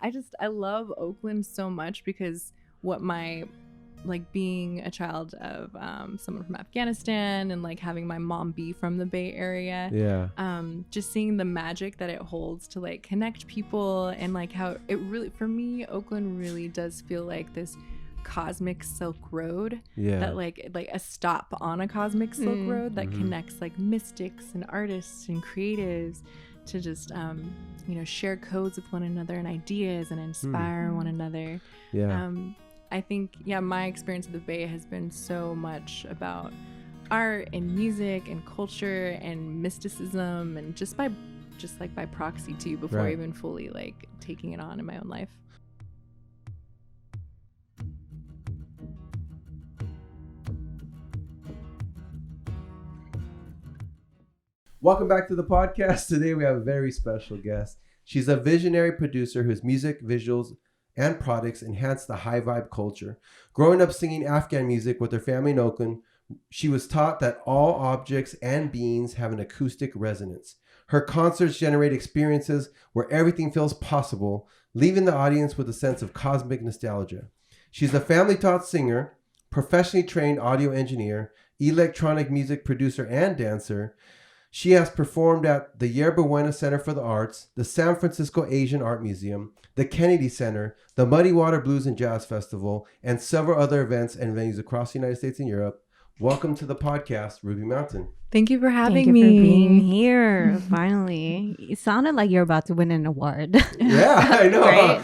I love Oakland so much because what my like being a child of someone from Afghanistan and like having my mom be from the Bay Area, just seeing the magic that it holds to like connect people, and like how it really, for me, Oakland really does feel like this cosmic Silk Road, that like a stop on a cosmic Silk Road that connects like mystics and artists and creatives to just share codes with one another and ideas and inspire one another. I think, my experience of the Bay has been so much about art and music and culture and mysticism, and just by proxy too, before even fully like taking it on in my own life. Welcome back to the podcast. Today we have a very special guest. She's a visionary producer whose music, visuals, and products enhance the high vibe culture. Growing up singing Afghan music with her family in Oakland, she was taught that all objects and beings have an acoustic resonance. Her concerts generate experiences where everything feels possible, leaving the audience with a sense of cosmic nostalgia. She's a family-taught singer, professionally trained audio engineer, electronic music producer, and dancer. She has performed at the Yerba Buena Center for the Arts, the San Francisco Asian Art Museum, the Kennedy Center, the Muddy Water Blues and Jazz Festival, and several other events and venues across the United States and Europe. Welcome to the podcast, Ruby Mountain. Thank you for having me. Thank you for being here, finally. It sounded like you're about to win an award. Yeah, I know. Right?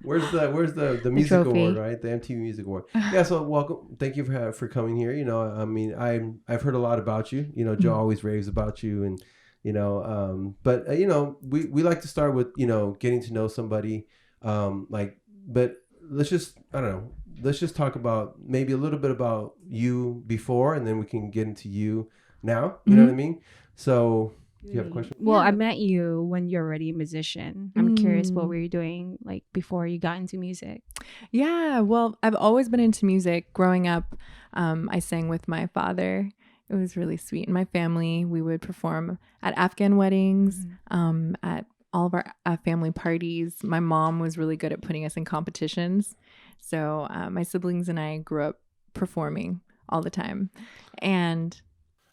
Where's the music award, right? The MTV Music Award. Yeah, so welcome. Thank you for coming here. You know, I mean, I've heard a lot about you. You know, Joe always raves about you, and we like to start with, getting to know somebody, but let's just talk about maybe a little bit about you before, and then we can get into you now. You know what I mean? So do you have a question? Well, I met you when you're already a musician. I'm curious, what were you doing like before you got into music? Yeah, well, I've always been into music. Growing up, I sang with my father. It was really sweet. In my family, we would perform at Afghan weddings, at all of our family parties. My mom was really good at putting us in competitions. So my siblings and I grew up performing all the time. And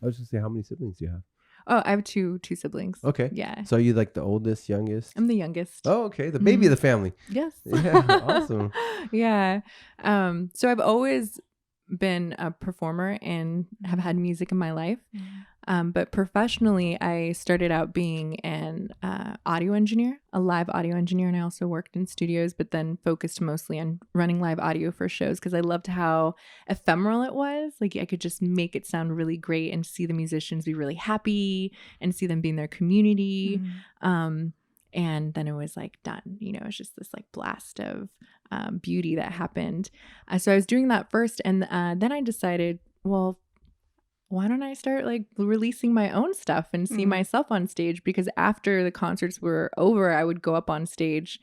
I was just say, how many siblings do you have? Oh, I have two siblings. Okay. Yeah. So are you like the oldest, youngest? I'm the youngest. Oh, okay. The baby of the family. Yes. Yeah. Awesome. Yeah. So I've always been a performer and have had music in my life. But professionally, I started out being an audio engineer, a live audio engineer, and I also worked in studios, but then focused mostly on running live audio for shows because I loved how ephemeral it was. Like I could just make it sound really great and see the musicians be really happy and see them be in their community. And then it was like done. It was just this like blast of beauty that happened. So I was doing that first, and then I decided, well, why don't I start like releasing my own stuff and see myself on stage? Because after the concerts were over, I would go up on stage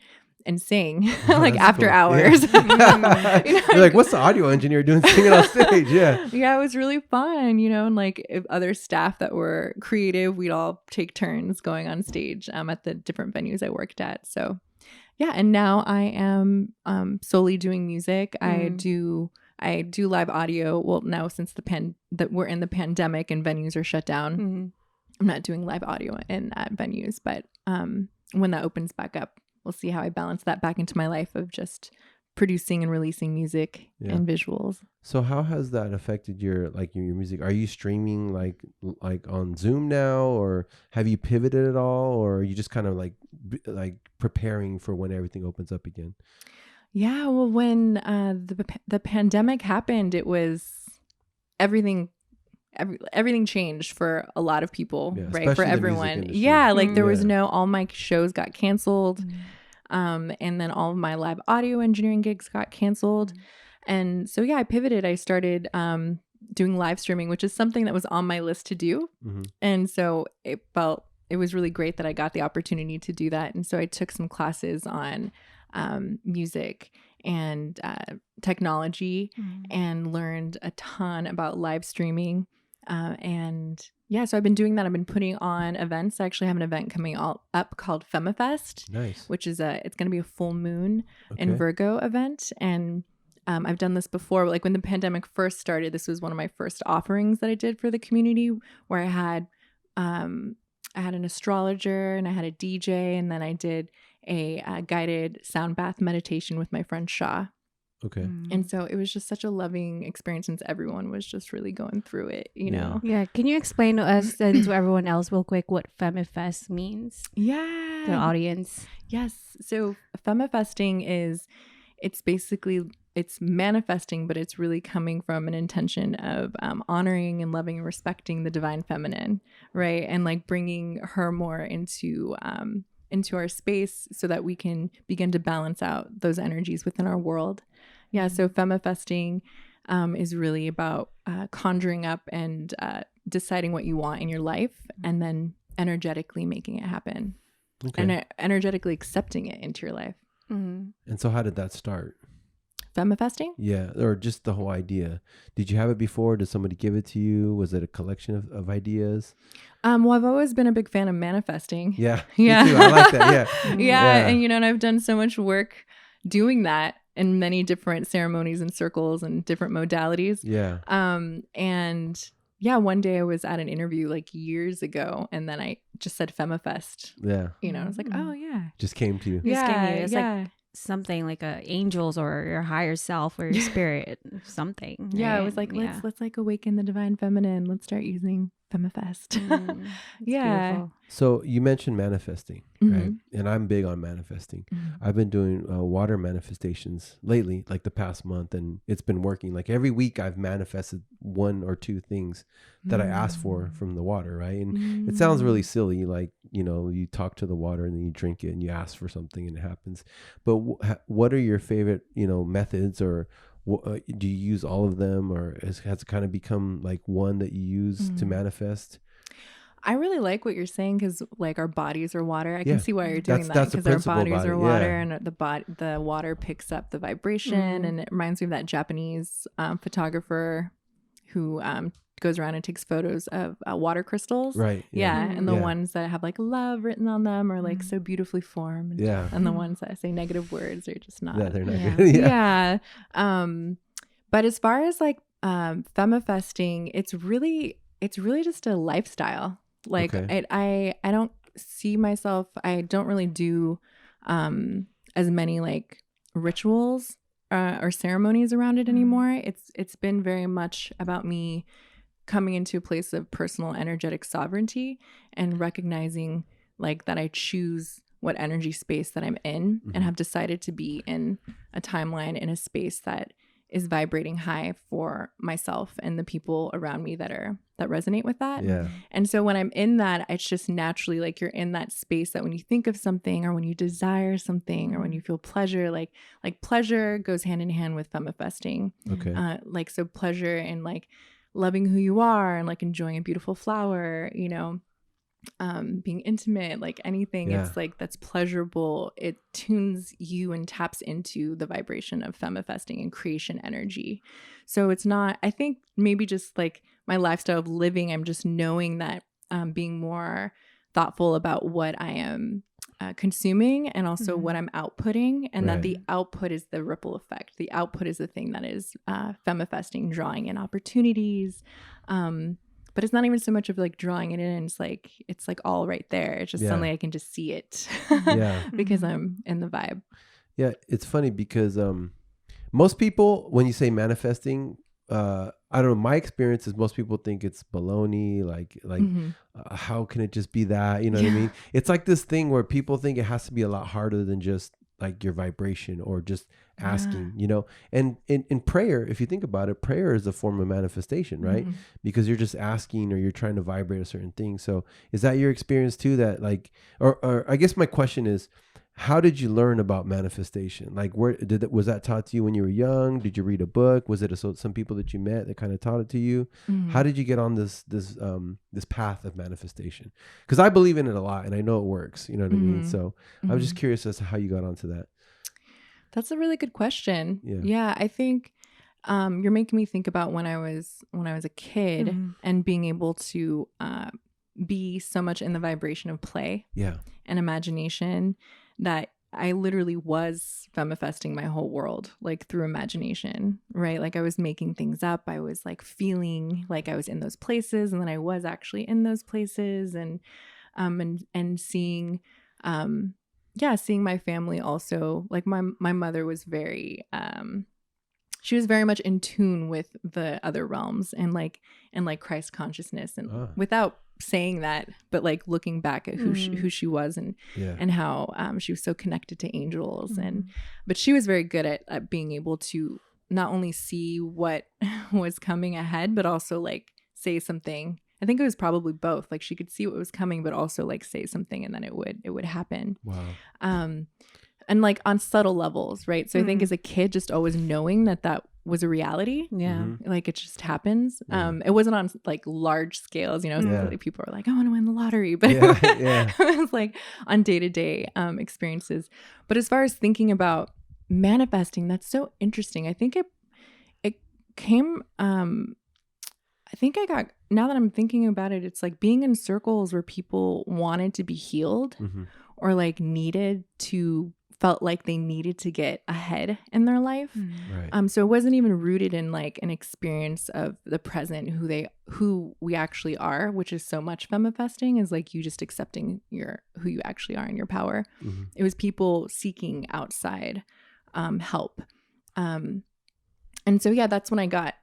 and sing like after hours. Yeah. You're like, what's the audio engineer doing singing on stage? Yeah. Yeah, it was really fun, and like if other staff that were creative, we'd all take turns going on stage at the different venues I worked at. So yeah, and now I am solely doing music. I do live audio. Well, now since that we're in the pandemic and venues are shut down, I'm not doing live audio in venues. But when that opens back up, we'll see how I balance that back into my life of just producing and releasing music and visuals. So how has that affected your music? Are you streaming like on Zoom now, or have you pivoted at all, or are you just kind of like preparing for when everything opens up again? Yeah, well, when the pandemic happened, it was everything changed for a lot of people, right? For everyone. Yeah, like there was all my shows got canceled. And then all of my live audio engineering gigs got canceled. And so, I pivoted. I started doing live streaming, which is something that was on my list to do. And so it was really great that I got the opportunity to do that. And so I took some classes on music and technology and learned a ton about live streaming. And yeah, so I've been doing that. I've been putting on events. I actually have an event coming up called Femmifest. Nice. Which is it's going to be a full moon in Virgo event. And I've done this before. Like when the pandemic first started, this was one of my first offerings that I did for the community, where I had an astrologer and I had a DJ, and then I did a guided sound bath meditation with my friend Shah. Okay. And so it was just such a loving experience, since everyone was just really going through it, you know? Yeah. Can you explain to us and to everyone else real quick what Femmifest means? Yeah. To the audience. Yes. So femmifesting it's manifesting, but it's really coming from an intention of honoring and loving and respecting the divine feminine, right? And like bringing her more into our space so that we can begin to balance out those energies within our world. Yeah, so femmifesting is really about conjuring up and deciding what you want in your life, and then energetically making it happen. Okay. And energetically accepting it into your life. Mm-hmm. And so how did that start? Femmifesting? Yeah, or just the whole idea. Did you have it before? Did somebody give it to you? Was it a collection of ideas? Well, I've always been a big fan of manifesting. Yeah. Me too. I like that. Yeah. Yeah. And I've done so much work doing that in many different ceremonies and circles and different modalities. Yeah. And yeah, one day I was at an interview like years ago, and then I just said Femmifest. Yeah. I was like, oh yeah. Just came to you. It's like something like angels or your higher self or your spirit, something. Yeah, it was like let's like awaken the divine feminine. Let's start using Femmifest. Yeah. Beautiful. So you mentioned manifesting, right? And I'm big on manifesting. I've been doing water manifestations lately, like the past month, and it's been working. Like every week I've manifested one or two things that I asked for from the water, right? And it sounds really silly, like, you talk to the water and then you drink it and you ask for something and it happens. But what are your favorite, methods, or do you use all of them, or has it kind of become like one that you use to manifest? I really like what you're saying, because like our bodies are water. I can see why you're doing that, because our bodies are water, and the water picks up the vibration, and it reminds me of that Japanese photographer who goes around and takes photos of water crystals. Right. Yeah. And the ones that have like love written on them are like so beautifully formed. Yeah. And the ones that say negative words are just not. Yeah, they're not good. Yeah. But as far as like femmifesting, it's really just a lifestyle. Like I don't see myself, I don't really do as many like rituals or ceremonies around it anymore. It's been very much about me coming into a place of personal energetic sovereignty and recognizing like that I choose what energy space that I'm in, and have decided to be in a timeline, in a space that is vibrating high for myself and the people around me that resonate with that. Yeah. And so when I'm in that, it's just naturally like you're in that space that when you think of something, or when you desire something, or when you feel pleasure, like pleasure goes hand in hand with femmifesting. Okay. Like, so pleasure in like loving who you are and like enjoying a beautiful flower, being intimate, like anything, it's like that's pleasurable. It tunes you and taps into the vibration of femmifesting and creation energy. So it's not, I think maybe just like my lifestyle of living, I'm just knowing that being more thoughtful about what I am consuming, and also what I'm outputting, and that the output is the ripple effect. The output is the thing that is femmifesting, drawing in opportunities. But it's not even so much of like drawing it in. It's like all right there. It's just suddenly I can just see it because I'm in the vibe. Yeah. It's funny because most people, when you say manifesting, I don't know, my experience is most people think it's baloney, like how can it just be that? You know what I mean? It's like this thing where people think it has to be a lot harder than just like your vibration or just asking, and in prayer, if you think about it, prayer is a form of manifestation, right? Because you're just asking, or you're trying to vibrate a certain thing. So is that your experience too, that like, or I guess my question is, how did you learn about manifestation? Like, was that taught to you when you were young? Did you read a book? Was it some people that you met that kind of taught it to you? How did you get on this path of manifestation? Because I believe in it a lot and I know it works. You know what I mean? So I was just curious as to how you got onto that. That's a really good question. Yeah, I think You're making me think about when I was a kid and being able to be so much in the vibration of play and imagination that I literally was femmifesting my whole world, like through imagination, right? Like I was making things up. I was like feeling like I was in those places, and then I was actually in those places, and seeing, seeing my family also. Like my mother was very, she was very much in tune with the other realms and like Christ consciousness, and without saying that, but like looking back at who she was and how she was so connected to angels, but she was very good at being able to not only see what was coming ahead, but also like say something. I think it was probably both. Like she could see what was coming, but also like say something, and then it would happen. Wow. And like on subtle levels, right? So I think as a kid, just always knowing that was a reality. Yeah. Like it just happens. It wasn't on like large scales, like people are like, I want to win the lottery. But it was like on day-to-day experiences. But as far as thinking about manifesting, that's so interesting. I think it came, I think I got, now that I'm thinking about it, it's like being in circles where people wanted to be healed or like felt like they needed to get ahead in their life. Right. So it wasn't even rooted in like an experience of the present, who we actually are, which is so much femmifesting, is like you just accepting who you actually are and your power. It was people seeking outside help. And so, that's when I got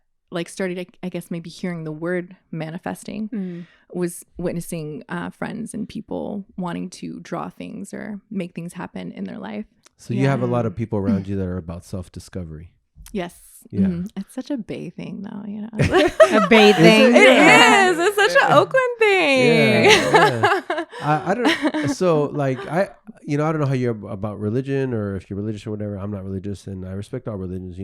started, I guess, maybe hearing the word manifesting, was witnessing friends and people wanting to draw things or make things happen in their life. So you have a lot of people around you that are about self-discovery. Yes. Yeah. It's such a Bay thing though, A Bay thing. It is. It's such an Oakland thing. Yeah. I don't, so like, I don't know how you're about religion or if you're religious or whatever. I'm not religious and I respect all religions,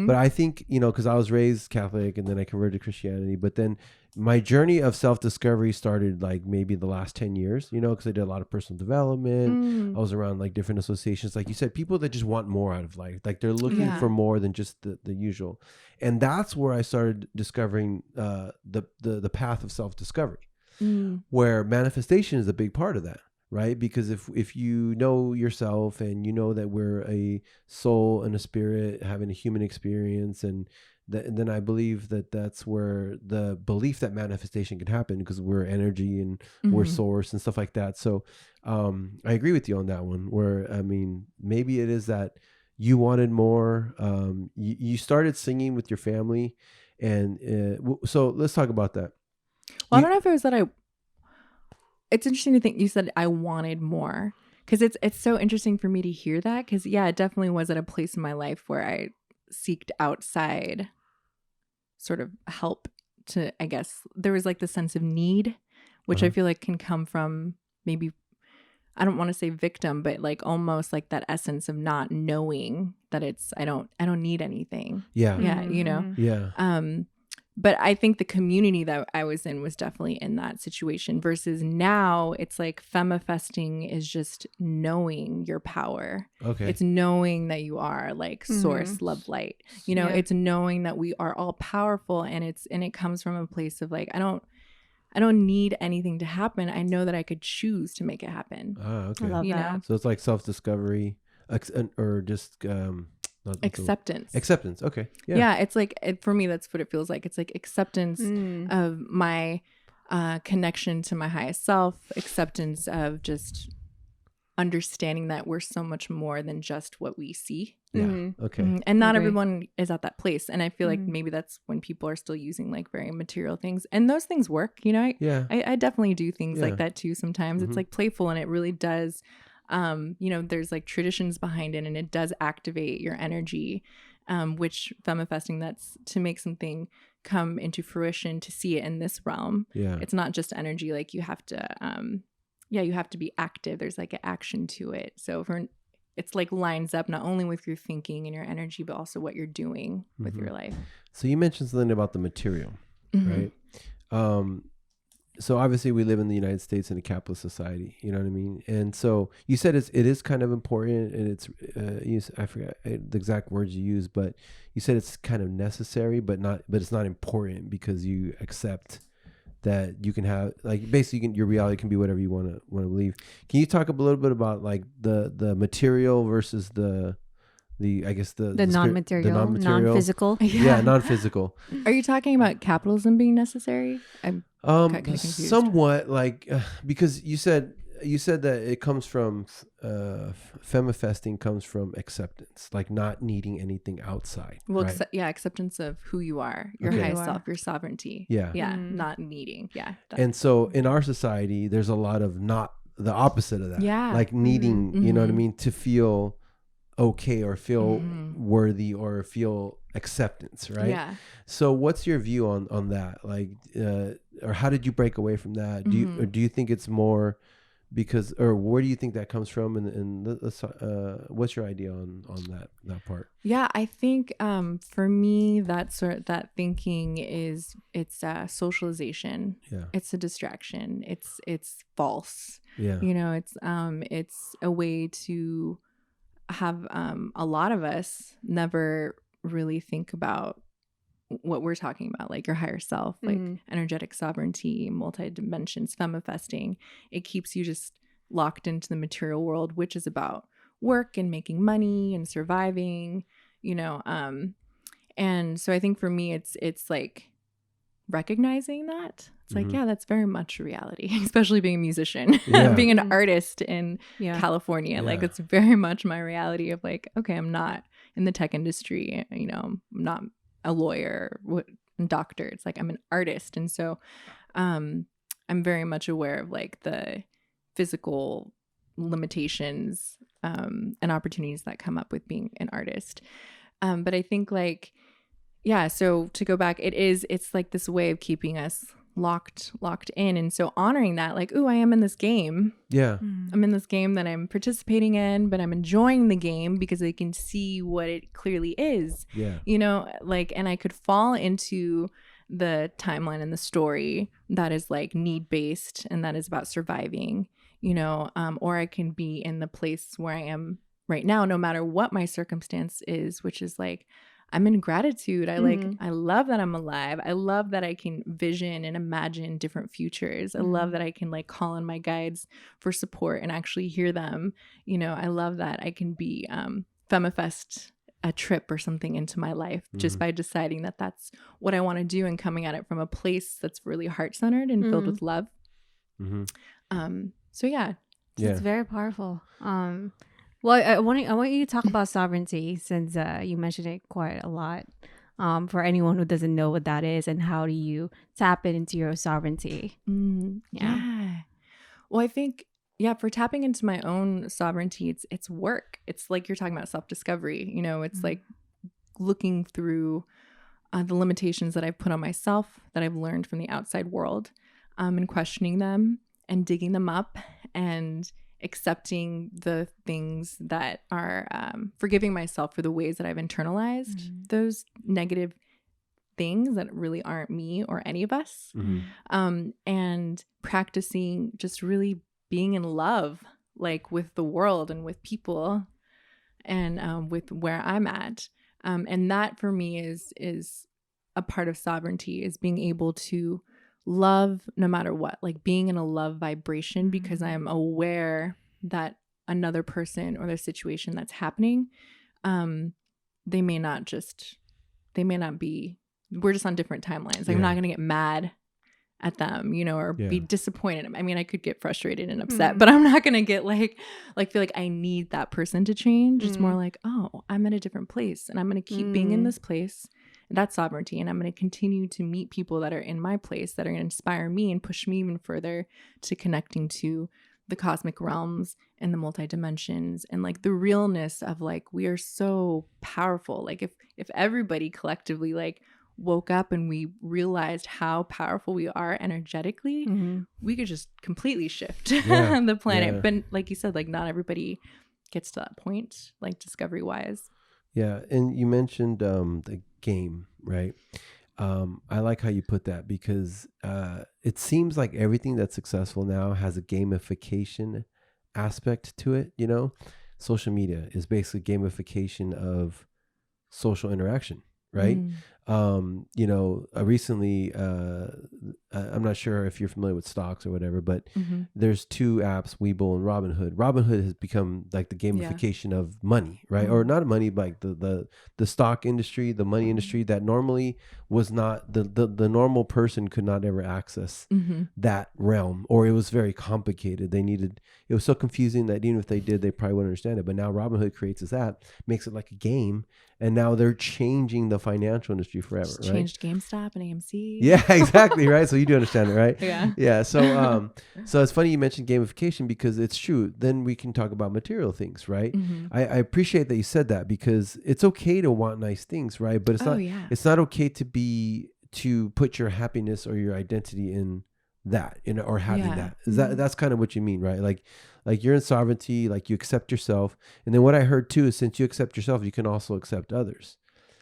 but I think, because I was raised Catholic and then I converted to Christianity, but then my journey of self-discovery started like maybe the last 10 years, because I did a lot of personal development. I was around like different associations, like you said, people that just want more out of life. Like they're looking for more than just the usual. And that's where I started discovering the path of self-discovery, where manifestation is a big part of that. Right? Because if you know yourself and you know that we're a soul and a spirit having a human experience, and then I believe that's where the belief that manifestation can happen, because we're energy and we're source and stuff like that. So I agree with you on that one, where, I mean, maybe it is that you wanted more. You started singing with your family. And so let's talk about that. Well, I don't know if it was that it's interesting to think you said I wanted more, because it's so interesting for me to hear that, because it definitely was at a place in my life where I seeked outside sort of help to, I guess there was like the sense of need, which I feel like can come from maybe, I don't want to say victim, but like almost like that essence of not knowing that I don't need anything. But I think the community that I was in was definitely in that situation, versus now it's like femmifesting is just knowing your power. Okay. It's knowing that you are like source, love, light. It's knowing that we are all powerful, and it comes from a place of like, I don't need anything to happen. I know that I could choose to make it happen. Okay. I love that. So it's like self-discovery, or just acceptance. Okay. It's like, for me, that's what it feels like. It's like acceptance of my connection to my highest self, acceptance of just understanding that we're so much more than just what we see. Okay. And not everyone is at that place, and I feel like maybe that's when people are still using like very material things, and those things work. I definitely do things like that too sometimes. It's like playful, and it really does. There's like traditions behind it, and it does activate your energy, which femmifesting, that's to make something come into fruition, to see it in this realm. It's not just energy. Like you have to be active. There's like an action to it. So it's like lines up not only with your thinking and your energy, but also what you're doing with your life. So you mentioned something about the material, right? so obviously we live in the United States in a capitalist society, you know what I mean? And so you said it is kind of important, and it's I forgot the exact words you used, but you said it's kind of necessary, but it's not important, because you accept that you can have, like, basically your reality can be whatever you want to believe. Can you talk a little bit about like the material versus the I guess the non-material, non-physical. Yeah, non-physical. Are you talking about capitalism being necessary? I'm kind of confused. Somewhat, like because you said that it comes from femmifesting comes from acceptance, like not needing anything outside. Well, right? Acceptance of who you are, your high self, your sovereignty. Yeah, not needing. Yeah. And so in our society, there's a lot of not the opposite of that. Yeah. Like needing, you know what I mean, to feel okay or feel worthy or feel acceptance, right? Yeah. So what's your view on that? Like, or how did you break away from that? Do you think it's more because, or where do you think that comes from? And what's your idea on that part? Yeah, I think for me that thinking it's socialization. Yeah. It's a distraction. It's false. Yeah. You know, it's a way to have a lot of us never really think about what we're talking about, like your higher self, like energetic sovereignty, multi-dimensions, femmifesting. It keeps you just locked into the material world, which is about work and making money and surviving, you know. And so I think for me, it's like recognizing that. It's like, yeah, that's very much reality, especially being a musician, being an artist in California. Like, it's very much my reality of like, okay, I'm not in the tech industry, you know, I'm not a lawyer, doctor. It's like I'm an artist. And so I'm very much aware of like the physical limitations and opportunities that come up with being an artist. But I think like, yeah, so to go back, it's like this way of keeping us locked in. And so honoring that, like, ooh, I am in this game. Yeah. I'm in this game that I'm participating in, but I'm enjoying the game because I can see what it clearly is. Yeah. You know, like, and I could fall into the timeline and the story that is like need-based and that is about surviving, you know, or I can be in the place where I am right now, no matter what my circumstance is, which is like, I'm in gratitude. I love that I'm alive. I love that I can vision and imagine different futures. I love that I can like call on my guides for support and actually hear them. You know, I love that I can be femmifest a trip or something into my life just by deciding that that's what I want to do and coming at it from a place that's really heart-centered and filled with love. So yeah. It's very powerful. Well, I want you to talk about sovereignty, since you mentioned it quite a lot. For anyone who doesn't know what that is, and how do you tap it into your sovereignty? Yeah. Well, I think, for tapping into my own sovereignty, it's work. It's like you're talking about self-discovery. You know, it's like looking through the limitations that I've put on myself, that I've learned from the outside world, and questioning them and digging them up and accepting the things that are forgiving myself for the ways that I've internalized those negative things that really aren't me or any of us, and practicing just really being in love, like with the world and with people and with where I'm at, and that for me is a part of sovereignty, is being able to love no matter what, like being in a love vibration, because I'm aware that another person or their situation that's happening, they may not be, we're just on different timelines. Like, I'm not going to get mad at them, you know, or be disappointed. I mean, I could get frustrated and upset, but I'm not going to get like feel like I need that person to change. It's more like, oh, I'm in a different place and I'm going to keep being in this place. That's sovereignty. And I'm going to continue to meet people that are in my place, that are going to inspire me and push me even further to connecting to the cosmic realms and the multi-dimensions, and like the realness of like, we are so powerful. Like if everybody collectively like woke up and we realized how powerful we are energetically, we could just completely shift the planet. But like you said, like not everybody gets to that point, like discovery wise. Yeah. And you mentioned the game, right? I like how you put that because it seems like everything that's successful now has a gamification aspect to it. You know, social media is basically gamification of social interaction, right? You know, recently, I'm not sure if you're familiar with stocks or whatever, but there's two apps, Webull and Robinhood. Robinhood has become like the gamification of money, right? Or not money, but like the stock industry, the money industry that normally was not the normal person could not ever access that realm, or it was very complicated. It was so confusing that even if they did, they probably wouldn't understand it. But now Robinhood creates this app, makes it like a game. And now they're changing the financial industry forever, just right? Changed GameStop and AMC. Yeah, exactly, right? So you do understand it, right? Yeah. Yeah. So it's funny you mentioned gamification because it's true. Then we can talk about material things, right? I appreciate that you said that because it's okay to want nice things, right? But it's not okay to put your happiness or your identity in that, you know, or having that. That's kind of what you mean, right? Like you're in sovereignty, like you accept yourself. And then what I heard too is since you accept yourself, you can also accept others.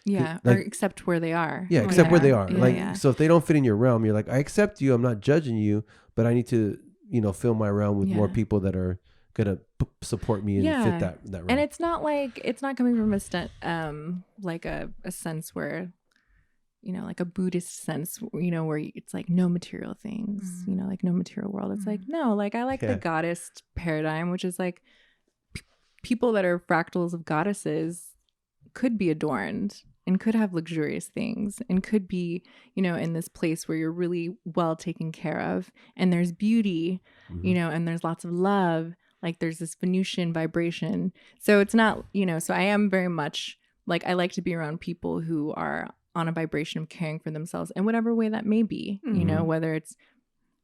Yeah. Like, or accept where they are. Yeah. Accept where they are. Yeah, so if they don't fit in your realm, you're like, I accept you. I'm not judging you, but I need to, you know, fill my realm with more people that are going to support me and fit that realm. And it's not coming from like a sense where, you know, like a Buddhist sense, you know, where it's like no material things, you know, like no material world. It's like, no, like I like the goddess paradigm, which is like people that are fractals of goddesses could be adorned and could have luxurious things and could be, you know, in this place where you're really well taken care of and there's beauty, you know, and there's lots of love. Like there's this Venusian vibration. So it's not, you know, so I am very much like, I like to be around people who are on a vibration of caring for themselves in whatever way that may be, you know, whether it's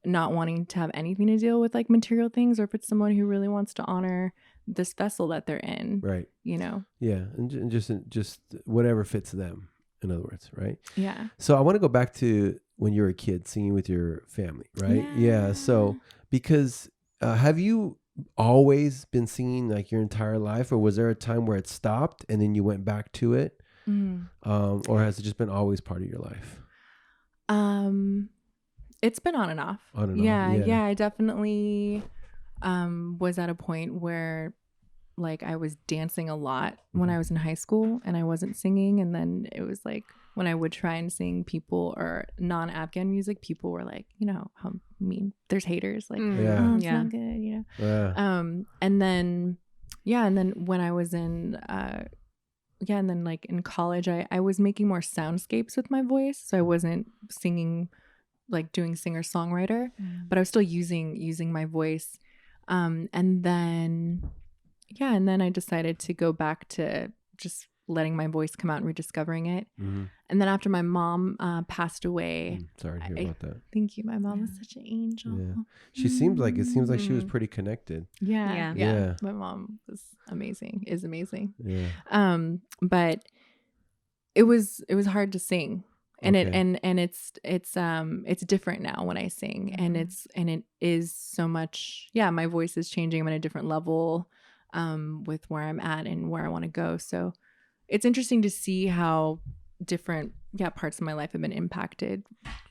not wanting to have anything to deal with like material things or if it's someone who really wants to honor this vessel that they're in, right? You know? Yeah. And just whatever fits them, in other words, right? Yeah. So I want to go back to when you were a kid singing with your family, right? Yeah. So because have you always been singing like your entire life or was there a time where it stopped and then you went back to it? Or has it just been always part of your life? It's been on and off. Yeah. I definitely was at a point where like I was dancing a lot when I was in high school and I wasn't singing. And then it was like when I would try and sing people or non-Afghan music, people were like, you know, how mean. There's haters like, oh, it's not good, you know. And then when I was in and then like in college, I was making more soundscapes with my voice. So I wasn't singing, like doing singer-songwriter, but I was still using my voice. And then I decided to go back to just letting my voice come out and rediscovering it. And then after my mom passed away. Sorry to hear about that. Thank you. My mom was such an angel. Yeah. It seems like she was pretty connected. Yeah. My mom was amazing, is amazing. Yeah. But it was hard to sing. And it's different now when I sing and it is so much, my voice is changing. I'm at a different level with where I'm at and where I want to go. So it's interesting to see how different parts of my life have been impacted,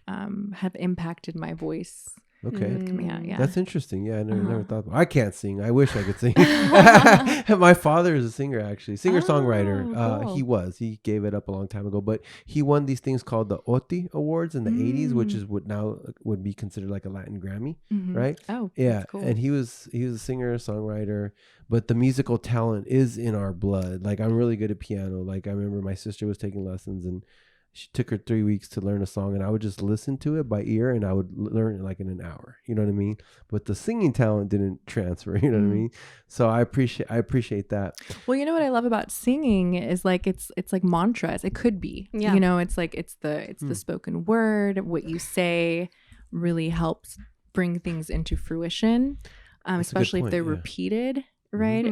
have impacted my voice. Okay. Coming out, That's interesting. Yeah, I never thought about it. I can't sing. I wish I could sing. My father is a singer, actually. Singer-songwriter. He gave it up a long time ago, but he won these things called the OTI Awards in the 80s, which is what now would be considered like a Latin Grammy, right? Oh, yeah. That's cool. And he was a singer-songwriter, but the musical talent is in our blood. Like I'm really good at piano. Like I remember my sister was taking lessons and she took her 3 weeks to learn a song and I would just listen to it by ear and I would learn it like in an hour. You know what I mean? But the singing talent didn't transfer. You know what I mean? So I appreciate that. Well, you know what I love about singing is like it's like mantras. It could be. Yeah. You know, it's like it's the spoken word. What you say really helps bring things into fruition, especially if they're repeated, right?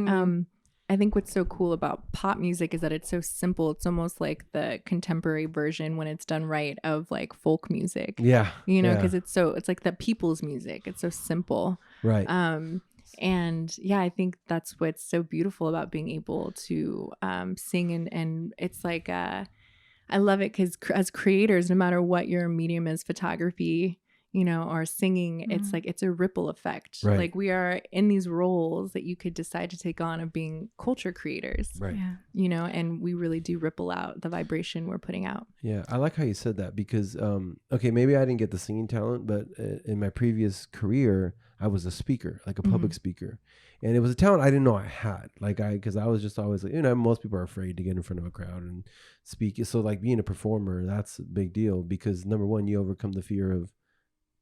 I think what's so cool about pop music is that it's so simple. It's almost like the contemporary version when it's done right of like folk music. Yeah. You know, because it's like the people's music. It's so simple. Right. And I think that's what's so beautiful about being able to sing and it's like I love it because as creators, no matter what your medium is, photography, you know, or singing, it's like, it's a ripple effect. Right. Like we are in these roles that you could decide to take on of being culture creators, right? Yeah. You know, and we really do ripple out the vibration we're putting out. Yeah, I like how you said that because, okay, maybe I didn't get the singing talent, but in my previous career, I was a speaker, like a public speaker. And it was a talent I didn't know I had. Like because I was just always like, you know, most people are afraid to get in front of a crowd and speak. So like being a performer, that's a big deal because number one, you overcome the fear of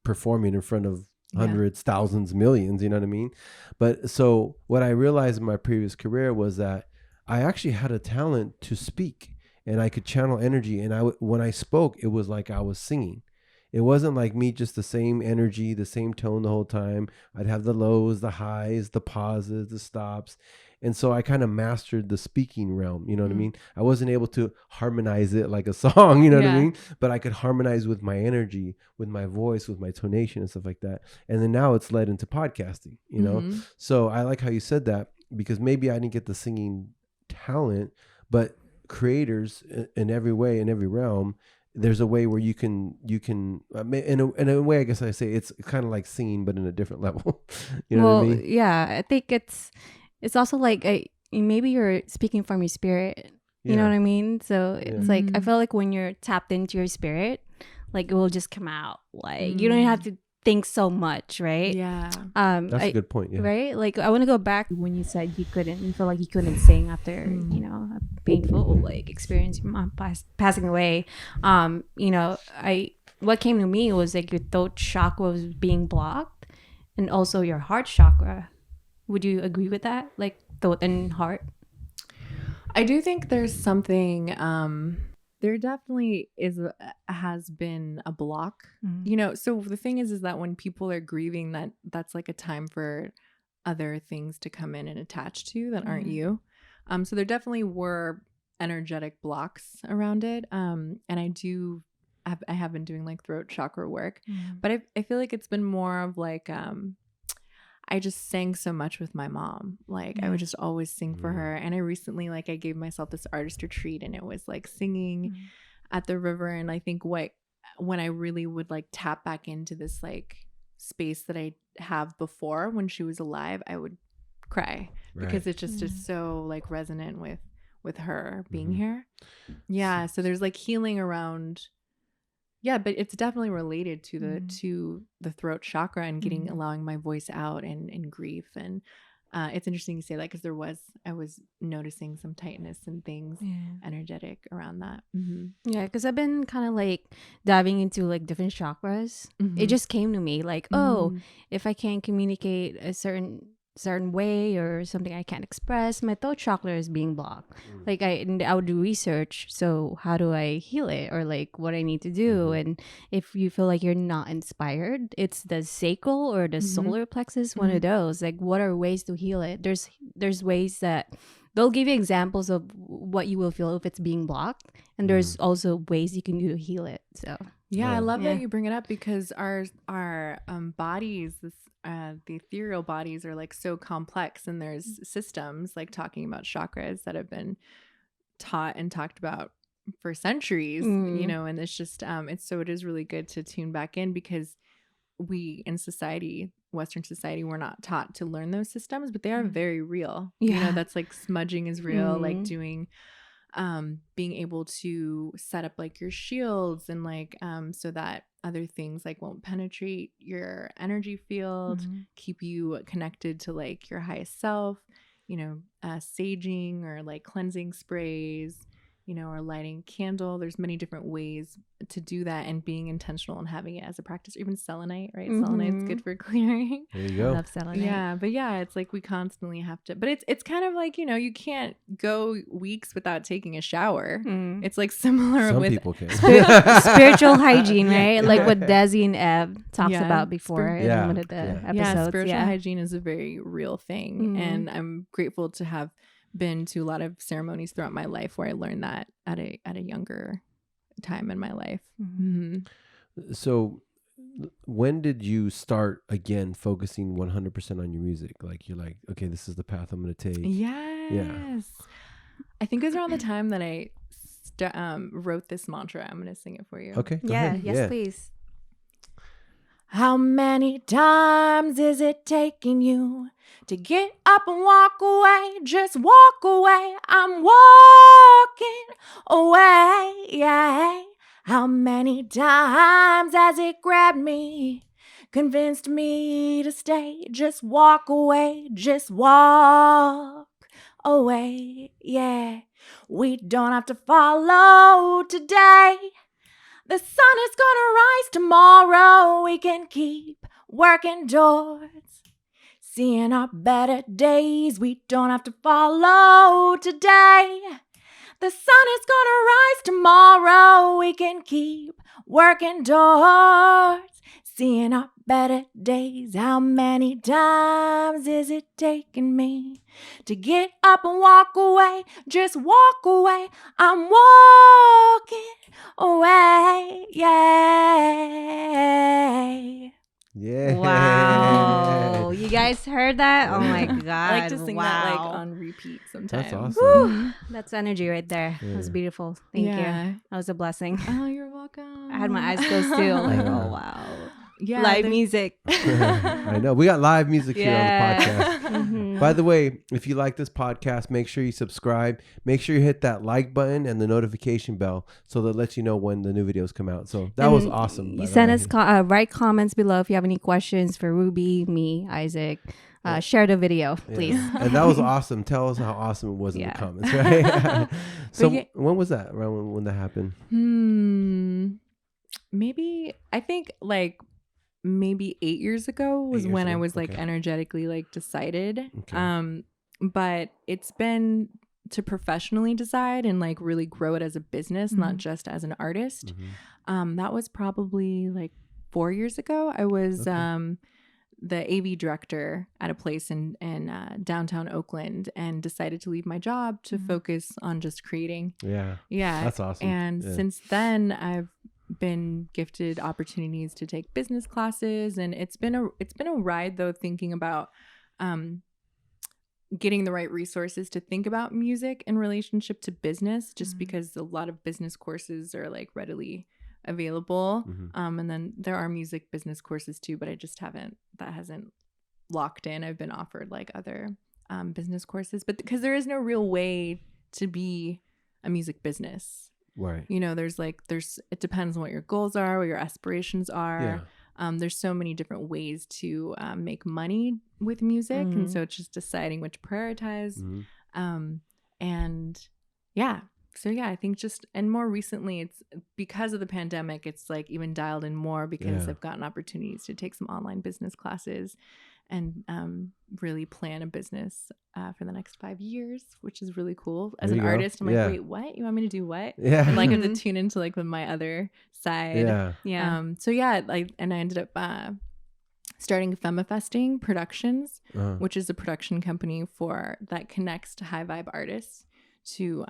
performing in front of hundreds, thousands, millions, you know what I mean? But so what I realized in my previous career was that I actually had a talent to speak and I could channel energy. And when I spoke, it was like I was singing. It wasn't like me, just the same energy, the same tone the whole time. I'd have the lows, the highs, the pauses, the stops. And so I kind of mastered the speaking realm, you know what I mean? I wasn't able to harmonize it like a song, you know what I mean? But I could harmonize with my energy, with my voice, with my tonation and stuff like that. And then now it's led into podcasting, you know? So I like how you said that because maybe I didn't get the singing talent, but creators in every way, in every realm, there's a way where you can in a way, I guess I say it's kind of like singing, but in a different level. You know what I mean? Yeah, I think it's also like maybe you're speaking from your spirit. You know what I mean? So it's like, I feel like when you're tapped into your spirit, like it will just come out. Like you don't have to think so much, right? Yeah. That's a good point. Yeah. Right? Like I want to go back when you said you feel like you couldn't sing after, you know, a painful like experience, your mom passing away. You know, what came to me was like your throat chakra was being blocked and also your heart chakra. Would you agree with that? Like throat and heart? I do think there's something, there definitely has been a block, you know. So the thing is that when people are grieving, that's like a time for other things to come in and attach to that aren't you. So there definitely were energetic blocks around it. And I have been doing like throat chakra work, but I feel like it's been more of like, I just sang so much with my mom. Like I would just always sing for her. And I recently, like I gave myself this artist retreat and it was like singing at the river. And I think when I really would like tap back into this like space that I have before when she was alive, I would cry because it just is so like resonant with her being here. Yeah. So there's like healing around. Yeah, but it's definitely related to the throat chakra and allowing my voice out and in grief. And it's interesting you say that because I was noticing some tightness and things energetic around that. Yeah, because I've been kind of like diving into like different chakras. It just came to me like, oh, if I can't communicate a certain way or something I can't express, my throat chakra is being blocked. Like I would do research, so how do I heal it, or like what I need to do. And if you feel like you're not inspired, it's the sacral or the solar plexus, one of those. Like what are ways to heal it? There's ways that they'll give you examples of what you will feel if it's being blocked, and there's also ways you can do to heal it. So I love that you bring it up because our bodies, the ethereal bodies are like so complex, and there's systems like talking about chakras that have been taught and talked about for centuries, you know, and it's just it is really good to tune back in because we in society, Western society, we're not taught to learn those systems, but they are very real. You know, that's like smudging is real, like doing being able to set up like your shields and like so that other things like won't penetrate your energy field, keep you connected to like your highest self, you know, saging or like cleansing sprays, you know, or lighting a candle. There's many different ways to do that, and being intentional and having it as a practice, or even selenite, right? Selenite's good for clearing. There you go. I love selenite. Yeah, but yeah, it's like we constantly have to, but it's kind of like, you know, you can't go weeks without taking a shower. It's like similar Some with people can. spiritual hygiene, right? Like what Desi and Eb talks about before in one of the episodes. Yeah, spiritual hygiene is a very real thing, and I'm grateful to have been to a lot of ceremonies throughout my life where I learned that at a younger time in my life. So when did you start again focusing 100% on your music? Like you're like, okay, this is the path I'm going to take. Yes. I think it was around the time that I wrote this mantra. I'm gonna sing it for you. Okay. Go Yeah. ahead. Yes, please. How many times is it taking you to get up and walk away? Just walk away. I'm walking away. Yeah. How many times has it grabbed me, convinced me to stay? Just walk away. Just walk away. Yeah. We don't have to follow today. The sun is gonna rise tomorrow. We can keep working towards seeing our better days. We don't have to follow today. The sun is gonna rise tomorrow. We can keep working towards seeing our better days. How many times is it taking me to get up and walk away? Just walk away. I'm walking away. Yay. Yeah. Wow. You guys heard that? Oh my God. I like to sing that like Wow. on repeat sometimes. That's awesome. That's energy right there. That was Yeah. beautiful. Thank you. Yeah. That was a blessing. Oh, you're welcome. I had my eyes closed too. Like, Yeah. oh wow. Yeah, Live there's- music. I know. We got live music here on the podcast. Mhm. By the way, if you like this podcast, make sure you subscribe. Make sure you hit that like button and the notification bell so that lets you know when the new videos come out. So that was And awesome. You send us write comments below if you have any questions for Ruby, me, Isaac. Share the video, please. And that was awesome. Tell us how awesome it was in the Yeah. comments, right? So yeah- when was that? Around when that happened? Maybe I think like maybe 8 years ago was 8 years when I ago, was like okay. energetically like decided. Okay. But it's been to professionally decide and like really grow it as a business, not just as an artist. Mhm. That was probably like 4 years ago. I was Okay. the AV director at a place in downtown Oakland and decided to leave my job to focus on just creating. Yeah. Yeah. That's awesome. And Yeah. since then, I've been gifted opportunities to take business classes, and it's been a ride though, thinking about getting the right resources to think about music in relationship to business, just because a lot of business courses are like readily available. Mhm. And then there are music business courses too, but that hasn't locked in. I've been offered like other business courses, but because there is no real way to be a music business. Right. You know, it depends on what your goals are, what your aspirations are. There's so many different ways to make money with music. And so it's just deciding which to prioritize. Mhm. And yeah. So yeah, I think and more recently, it's because of the pandemic, it's like even dialed in more because Yeah. I've gotten opportunities to take some online business classes and really plan a business for the next 5 years, which is really cool. As There an you go. artist, I'm like, Yeah. wait, what? You want me to do what? Yeah. And like I have to tune into like my other side. Yeah. Yeah. So yeah, and I ended up starting Femmifesting Productions, Uh-huh. which is a production company that connects to high vibe artists to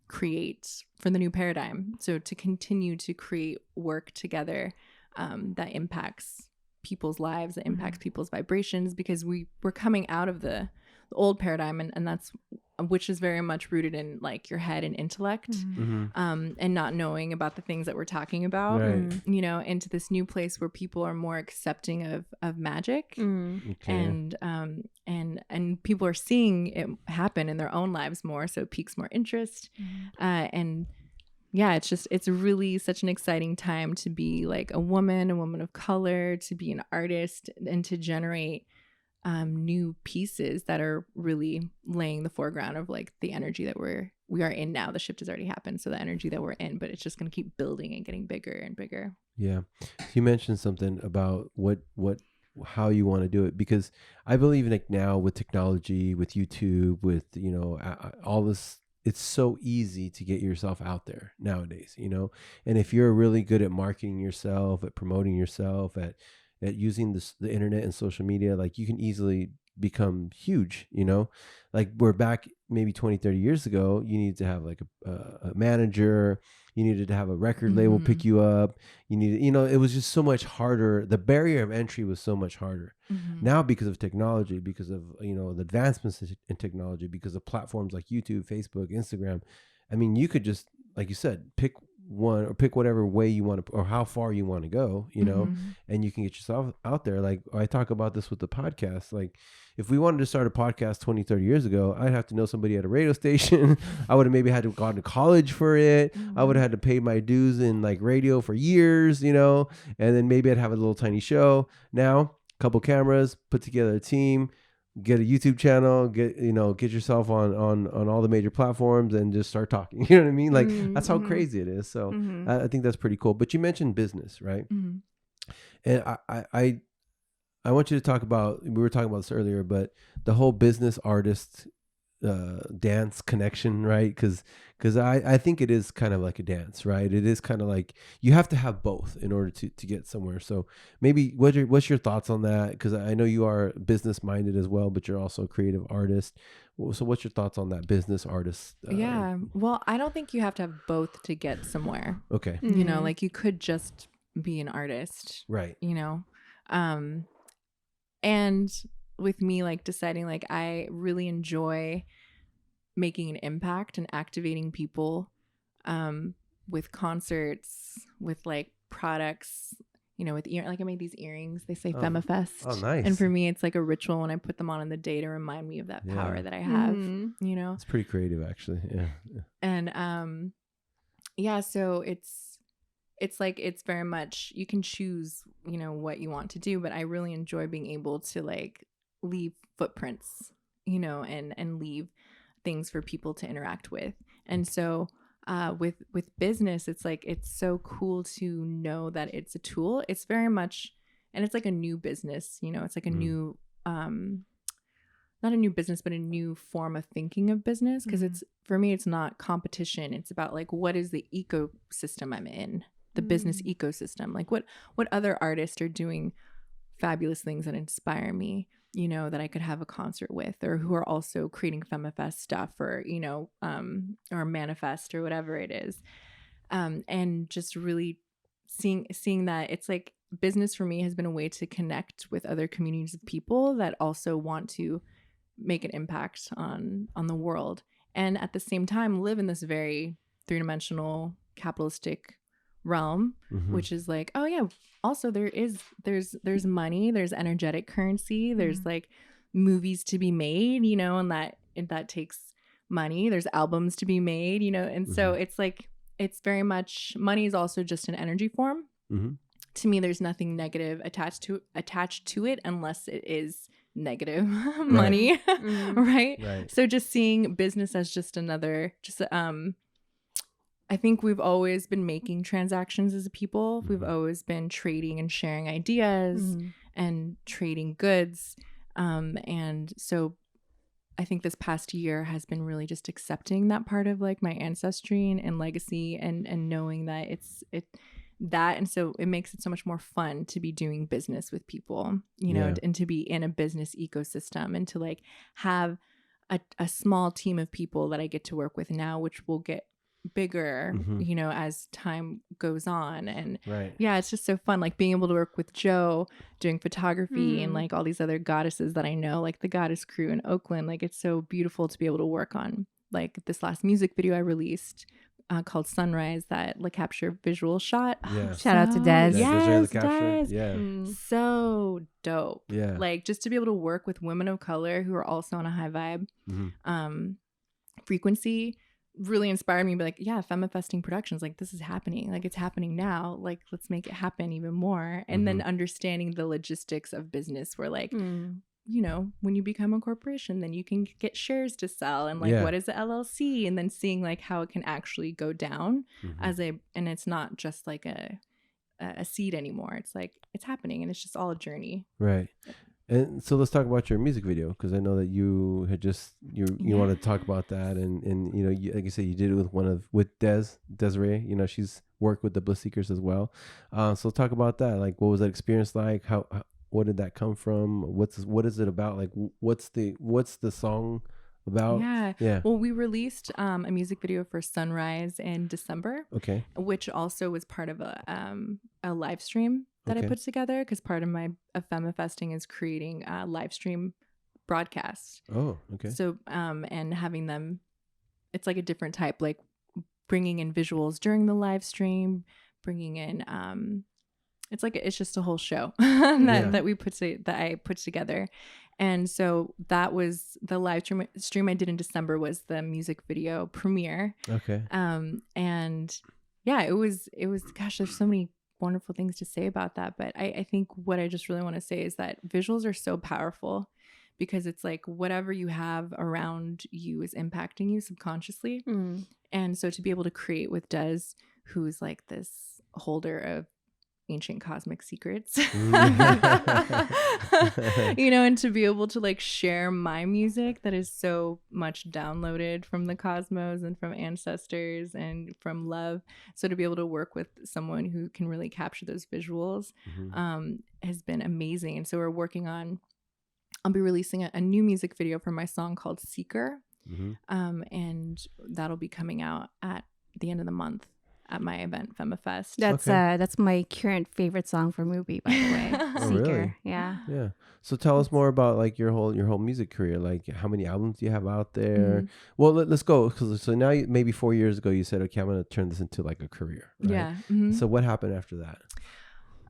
create for the new paradigm. So to continue to create work together that impacts people's lives, that impacts people's vibrations, because we're coming out of the old paradigm, and that's which is very much rooted in like your head and intellect, Mhm. and not knowing about the things that we're talking about, Right. you know, into this new place where people are more accepting of magic. Okay. And people are seeing it happen in their own lives more, so it piques more interest. And yeah, it's really such an exciting time to be like a woman of color, to be an artist, and to generate new pieces that are really laying the foreground of like the energy that we are in now. The shift has already happened, so the energy that we're in, but it's just going to keep building and getting bigger and bigger. Yeah. You mentioned something about how you want to do it, because I believe like now with technology, with YouTube, with, you know, all this, it's so easy to get yourself out there nowadays, you know? And if you're really good at marketing yourself, at promoting yourself, at using the internet and social media, like you can easily become huge, you know? Like we're back maybe 20, 30 years ago, you needed to have like a manager, you needed to have a record label pick you up, you needed, you know, it was just so much harder. The barrier of entry was so much harder. Now, because of technology, because of, you know, the advancements in technology, because of platforms like YouTube, Facebook, Instagram, I mean, you could just like you said, pick one or pick whatever way you want to, or how far you want to go, you know, and you can get yourself out there. Like I talk about this with the podcast. Like if we wanted to start a podcast 20, 30 years ago, I'd have to know somebody at a radio station. I would have maybe had to have gone to college for it. I would have had to pay my dues in like radio for years, you know, and then maybe I'd have a little tiny show. Now, couple cameras, put together a team, get a YouTube channel, get yourself on all the major platforms and just start talking. You know what I mean? Like that's how crazy it is. So I think that's pretty cool. But you mentioned business, right? And I want you to talk about, we were talking about this earlier, but the whole business artist dance connection, right? Because I think it is kind of like a dance, right? It is kind of like you have to have both in order to get somewhere. So maybe what's your thoughts on that? Because I know you are business minded as well, but you're also a creative artist. So what's your thoughts on that business artist? Yeah, well, I don't think you have to have both to get somewhere. Okay. You know, like you could just be an artist, right? You know, and with me, like deciding, like I really enjoy making an impact and activating people with concerts, with like products, you know, with like I made these earrings. They say Femmifest. Oh, nice. And for me, it's like a ritual when I put them on in the day to remind me of that power that I have, you know. It's pretty creative, actually. Yeah. And yeah, so it's like it's very much you can choose, you know, what you want to do, but I really enjoy being able to like leave footprints, you know, and leave things for people to interact with. And so with business, it's like it's so cool to know that it's a tool. It's very much, and it's like a new business, you know, it's like a new not a new business, but a new form of thinking of business. Because it's, for me, it's not competition. It's about like, what is the ecosystem I'm in, the business ecosystem? Like what other artists are doing fabulous things that inspire me, you know, that I could have a concert with, or who are also creating Femmifest stuff, or, you know, or Manifest or whatever it is. And just really seeing that it's like business for me has been a way to connect with other communities of people that also want to make an impact on the world, and at the same time live in this very three-dimensional capitalistic realm, which is like, oh yeah, also there's money, there's energetic currency, there's like movies to be made, you know, and that takes money, there's albums to be made, you know, and so it's like, it's very much, money is also just an energy form. To me, there's nothing negative attached to it unless it is negative money. Right? So just seeing business as just another, just I think we've always been making transactions as a people. We've always been trading and sharing ideas and trading goods, and so I think this past year has been really just accepting that part of like my ancestry and legacy, and knowing that and so it makes it so much more fun to be doing business with people, you know, and to be in a business ecosystem, and to like have a small team of people that I get to work with now, which will get bigger, you know, as time goes on. And yeah, it's just so fun, like being able to work with Joe doing photography and like all these other goddesses that I know, like the goddess crew in Oakland. Like it's so beautiful to be able to work on like this last music video I released called Sunrise, that like capture visual shot. Shout out to Des. Yes, Des. So dope. Like just to be able to work with women of color who are also on a high vibe frequency really inspired me to be like, yeah, Femmifesting Productions, like this is happening, like it's happening now, like let's make it happen even more. And then understanding the logistics of business, where like you know, when you become a corporation, then you can get shares to sell, and like what is the LLC, and then seeing like how it can actually go down as and it's not just like a seed anymore. It's like it's happening, and it's just all a journey. Right. And so let's talk about your music video, because I know that you had just you want to talk about that, and you know, like you said, you did it with Desiree. You know, she's worked with the Bliss Seekers as well. So talk about that. Like, what was that experience like? How what did that come from? What is it about? Like, what's the song about? Yeah. Well, we released a music video for Sunrise in December. Okay. Which also was part of a live stream that I put together, because part of my Femmifesting is creating a live stream broadcast. Oh, okay. So and having them, it's like a different type, like bringing in visuals during the live stream, bringing in it's just a whole show that I put together. And so that was the live stream I did in December was the music video premiere. Okay. And yeah, it was gosh, there's so many wonderful things to say about that. But I think what I just really want to say is that visuals are so powerful because it's like whatever you have around you is impacting you subconsciously. And so to be able to create with Des, who's like this holder of ancient cosmic secrets, you know, and to be able to like share my music that is so much downloaded from the cosmos and from ancestors and from love. So to be able to work with someone who can really capture those visuals has been amazing. And so I'll be releasing a new music video for my song called Seeker. And that'll be coming out at the end of the month at my event Femmifest. That's my current favorite song from Ruby, by the way. Oh, Seeker. really? Yeah. So tell us more about like your whole music career. Like how many albums do you have out there? Well, let's go. So now maybe 4 years ago you said, okay, I'm going to turn this into like a career. Right? Yeah. So what happened after that?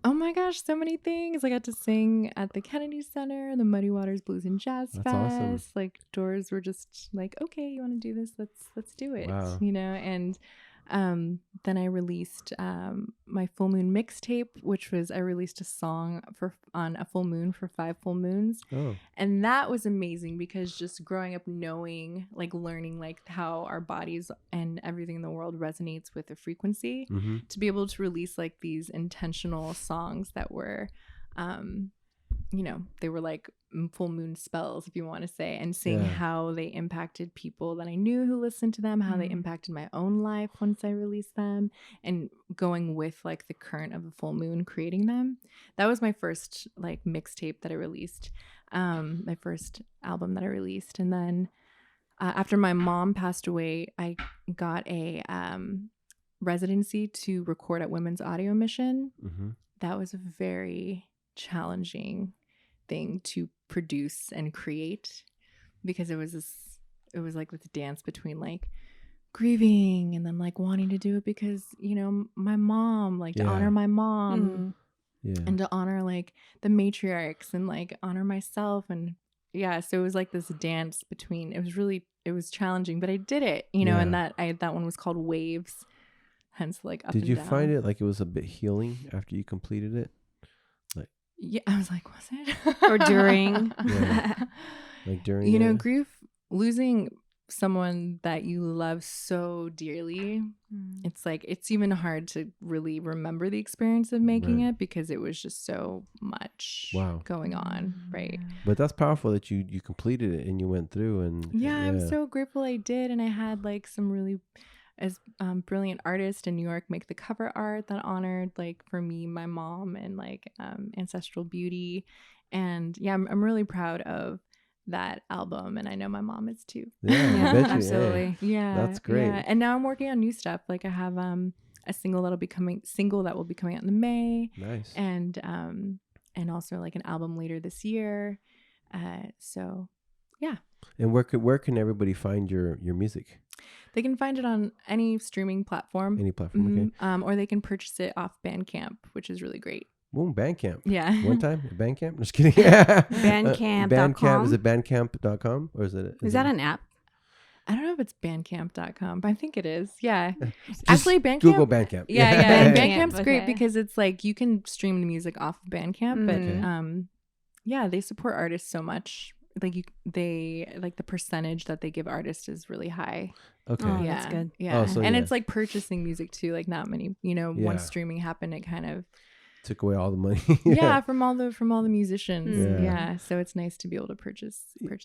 Oh my gosh, so many things. I got to sing at the Kennedy Center, the Muddy Waters Blues and Jazz Fest. Awesome. Like doors were just like, okay, you want to do this? Let's do it. Wow. You know, and then I released my full moon mixtape, which was I released a song on a full moon for 5 full moons. And that was amazing because just growing up knowing, like learning like how our bodies and everything in the world resonates with the frequency, to be able to release like these intentional songs that were you know, they were like full moon spells, if you want to say, and seeing how they impacted people that I knew who listened to them, how they impacted my own life once I released them, and going with like the current of the full moon, creating them. That was my first like mixtape that I released, my first album that I released. And then after my mom passed away, I got a residency to record at Women's Audio Mission. That was a very challenging thing to produce and create because it was like this dance between like grieving and then like wanting to do it because, you know, my mom, like to honor my mom and to honor like the matriarchs and like honor myself. And so it was like this dance between, it was challenging, but I did it, you know. And that one was called Waves, hence like up and down. Did you find it like it was a bit healing after you completed it? Yeah, I was like, was it? Or during? Like during, you know, grief, losing someone that you love so dearly. It's like, it's even hard to really remember the experience of making it because it was just so much going on, right? But that's powerful that you completed it and you went through and I'm so grateful I did. And I had like some really brilliant artists in New York make the cover art that honored like for me, my mom, and like ancestral beauty. And I'm really proud of that album, and I know my mom is too. I bet you, absolutely. That's great. And now I'm working on new stuff. Like I have a single that will be coming out in May. Nice. And also like an album later this year. So yeah. And where can everybody find your music? They can find it on any streaming platform. Any platform, okay. Or they can purchase it off Bandcamp, which is really great. Ooh, Bandcamp. Yeah. One time, Bandcamp? Just kidding. Bandcamp.com. Bandcamp, is it bandcamp.com or is that an app? I don't know if it's bandcamp.com, but I think it is. Yeah. Actually, Bandcamp. Google Bandcamp. Yeah. Bandcamp's great because it's like you can stream the music off of Bandcamp, but they support artists so much. Like they like the percentage that they give artists is really high. Okay. Oh, that's good. Yeah. It's like purchasing music too. Like not many, you know, once streaming happened, it kind of took away all the money. From all the musicians. Yeah. So it's nice to be able to purchase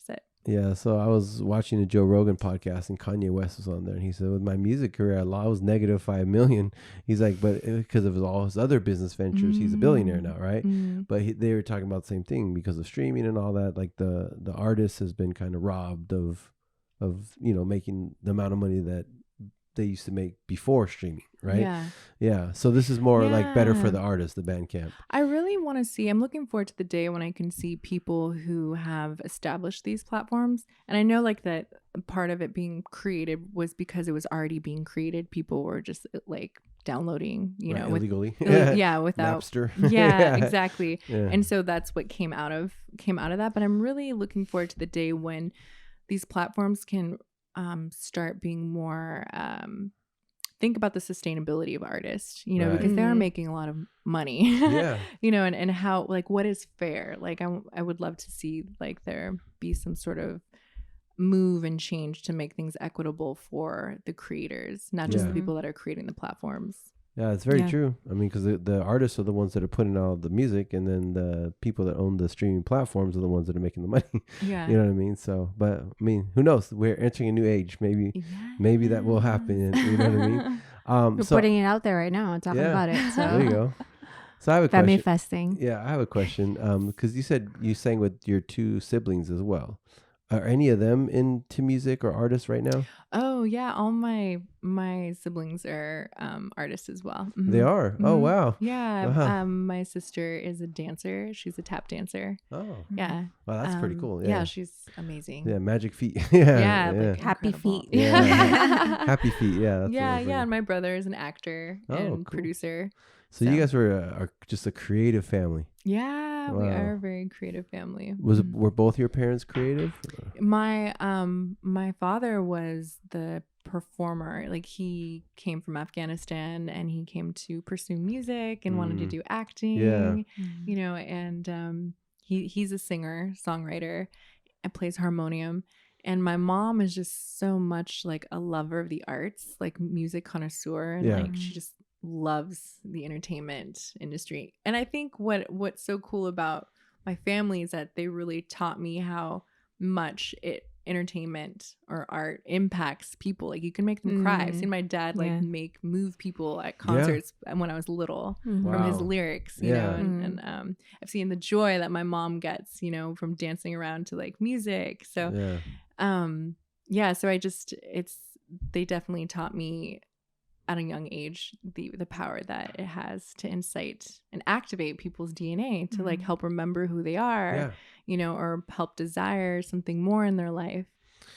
it. Yeah, so I was watching a Joe Rogan podcast and Kanye West was on there, and he said, with my music career, I was negative $5 million. He's like, but because of all his other business ventures, he's a billionaire now, right? But they were talking about the same thing because of streaming and all that. Like the artist has been kind of robbed of you know, making the amount of money that they used to make before streaming, right? Yeah. So this is more like better for the artist, the Bandcamp. I really want to see, I'm looking forward to the day when I can see people who have established these platforms. And I know like that part of it being created was because it was already being created. People were just like downloading, illegally. Without Napster. Exactly. Yeah. And so that's what came out of that. But I'm really looking forward to the day when these platforms can start being more think about the sustainability of artists, because they are making a lot of money. And how, like, what is fair? Like, I would love to see, like, there be some sort of move and change to make things equitable for the creators, not just the people that are creating the platforms. Yeah, it's very true. I mean, because the artists are the ones that are putting out the music, and then the people that own the streaming platforms are the ones that are making the money. Yeah. You know what I mean? So, but I mean, who knows? We're entering a new age. Maybe that will happen. You know what I mean? We're putting it out there right now and talking about it. So there you go. So I have a question. Femmifesting. Yeah, I have a question. Because you said you sang with your 2 siblings as well. Are any of them into music or artists right now? Oh yeah, all my siblings are artists as well. They are. Oh wow. Yeah. Wow. My sister is a dancer. She's a tap dancer. Oh yeah. Wow, that's pretty cool. Yeah, she's amazing. Yeah, magic feet. Like happy feet. Yeah. Happy feet. Yeah. That's And my brother is an actor and producer. So you guys were just a creative family. Yeah, we are a very creative family. Were both your parents creative? My father was the performer. Like, he came from Afghanistan and he came to pursue music and wanted to do acting. Yeah. And he's a singer, songwriter, and plays harmonium. And my mom is just so much like a lover of the arts, like music connoisseur, and like she just loves the entertainment industry. And I think what's so cool about my family is that they really taught me how much entertainment or art impacts people. Like, you can make them cry. I've seen my dad move people at concerts when I was little from his lyrics, you know, and I've seen the joy that my mom gets, from dancing around to like music. So so they definitely taught me at a young age the power that it has to incite and activate people's DNA to like help remember who they are, or help desire something more in their life.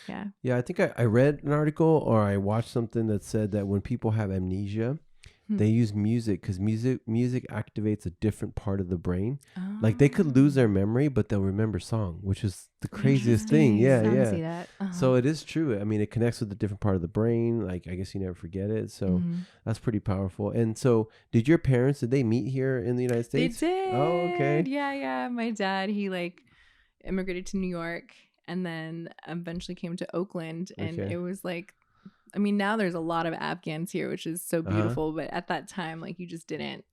I think I read an article or I watched something that said that when people have amnesia, they use music because music activates a different part of the brain. Like, they could lose their memory, but they'll remember song, which is the craziest thing. See that. So it is true. I mean, it connects with a different part of the brain. Like, I guess you never forget it. So that's pretty powerful. And so did your parents, did they meet here in the United States? They did. Oh, okay. Yeah. My dad, he like immigrated to New York and then eventually came to Oakland. And it was like, I mean, now there's a lot of Afghans here, which is so beautiful. But at that time, like, you just didn't.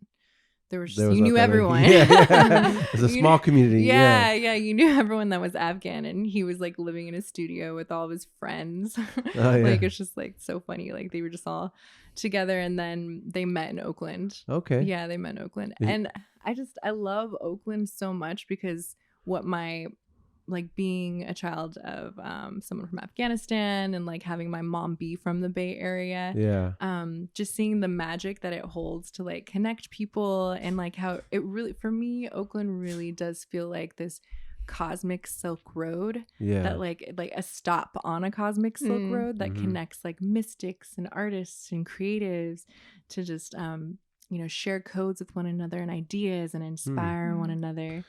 You knew everyone. It's a small community. Yeah. You knew everyone that was Afghan, and he was like living in a studio with all of his friends. Like, it's just like so funny. Like, they were just all together, and then they met in Oakland. Okay. Yeah, they met in Oakland, and I love Oakland so much because like being a child of someone from Afghanistan and like having my mom be from the Bay Area. Just seeing the magic that it holds to like connect people, and like how it really, for me, Oakland really does feel like this cosmic Silk Road. That like a stop on a cosmic Silk Road that connects like mystics and artists and creatives to just share codes with one another and ideas and inspire one another.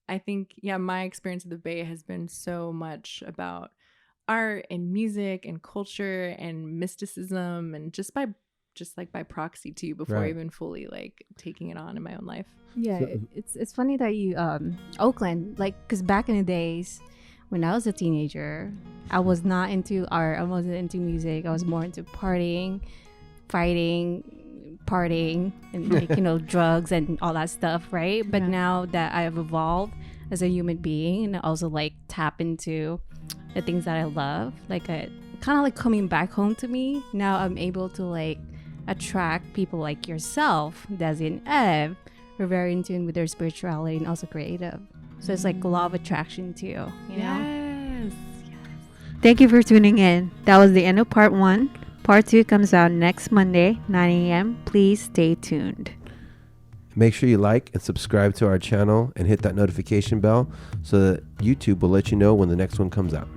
I think, my experience of the Bay has been so much about art and music and culture and mysticism, and just by proxy too, before even fully like taking it on in my own life. It's funny that you Oakland, like, because back in the days when I was a teenager, I was not into art. I wasn't into music. I was more into partying, and like, drugs and all that stuff, right? But now that I have evolved as a human being and also like tap into the things that I love, like kind of like coming back home to me, now I'm able to like attract people like yourself, Desi and Ev, who are very in tune with their spirituality and also creative. So it's like a law of attraction too, you know? Yes. Thank you for tuning in. That was the end of part 1. Part 2 comes out next Monday, 9 a.m. Please stay tuned. Make sure you like and subscribe to our channel and hit that notification bell so that YouTube will let you know when the next one comes out.